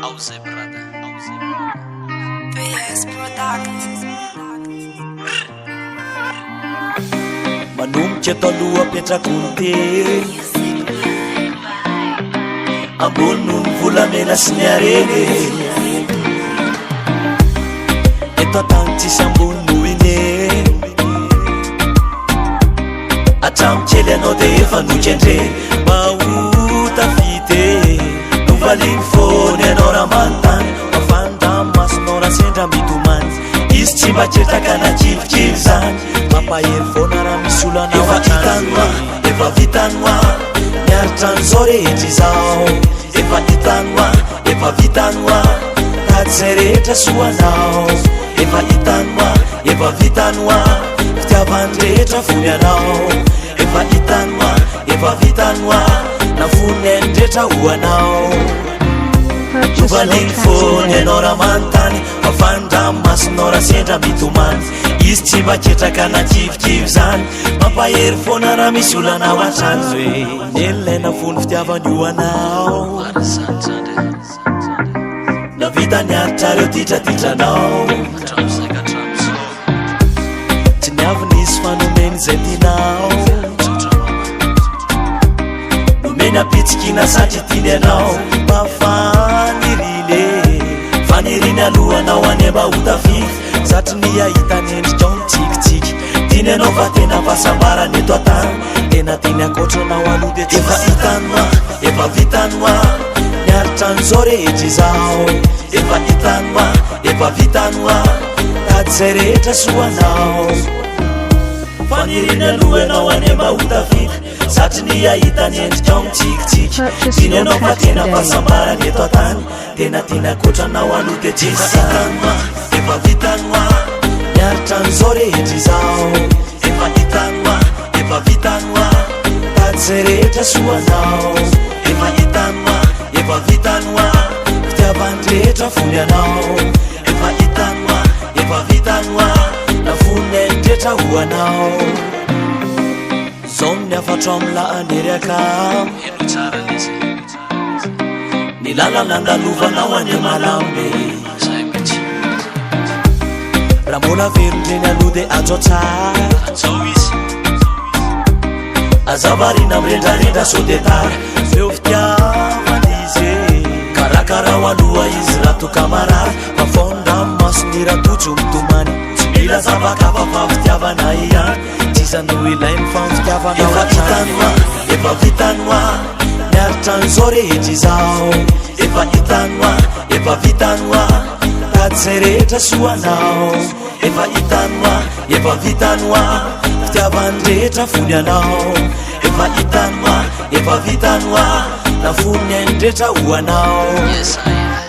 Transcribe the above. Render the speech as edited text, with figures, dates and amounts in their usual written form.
Ausay brother, ausay PS Productions. Manomboky atao aloha apetrako teny ambony noho ny volamena sy ny areny eto antany tsisy ambony noho ine atramokely anao de efa nokendre mba ho tafity novaliny fony anao raha manontany mafandamy masonao raha sendra mitomany izy tsy mba ketaka na kivikivy zany mampahery foana raha misy olo anao hitanoa efa vitanoa miaritra an'izao rehetra izao efa hitanoa efa vitanoa tady zay rehetra soanao efa hitanoa efa vitanoa fitiavany rehetra fony anao efa hitanoa efa vitanoa na fony endrehetra ho anao novaliny fony anao raha manontany mafandramy masonao raha sendra mitomany izy tsy mba ketraka na kivikivy zany mampahery foana raha misy olanao antrany hoe nelylaina fony fitiavany io anao na vita niaritra reo titratitranao tsy niavy nisy fanomeny zay tinao nomeny apitsikina satry tiny anao mafanirine faniriny alohanao any mba hotafify satry ny ahitany endrikao mitsikitsiky tiny anao fa tena fahasambarany eto atany tena teny akoatranao aloha de efa hitanoa efa vitanoa miaritra an'izao rehetra izao efa hitanoa efa vitanoa tady zay rehetra soanao faniriny alohanao any mba hotafify satry ny ahitany endrikao mitsikitsiky tiny anao fa tena fahasambarany eto atany tena teny akoatranao aloha de tsy hitanoa efa vitanoa miaritra an'izao rehetra izao efa hitanoa efa vitanoa tady zay rehetra soanao efa hitanoa efa vitanoa fitiavany rehetra fony anao efa hitanoa efa vitanoa na fony endrehetra ho anao zao ny afatro am'lahany eriaka ny lalana andalovanao any malambe raha mbola verindreny aloha de atsao tsara azavarina mirendrarendra sodetara feo fitiavany izy karakaraho aloha izy raha tokamarary mafondramy masony raha totso mitomany tsy mila zavakafa fa fitiavana ihany tsisano ilainy fa fitiavana efa hitanoa efa vitanoa miaritra an'izao rehetra izao efa hitanoa efa vitanoa tady zay rehetra soanao efa hitanoa efa vitanoa fitiavany rehetra fony anao efa hitanoa efa vitanoa na fony endrehetra ho anao. Yes, I am.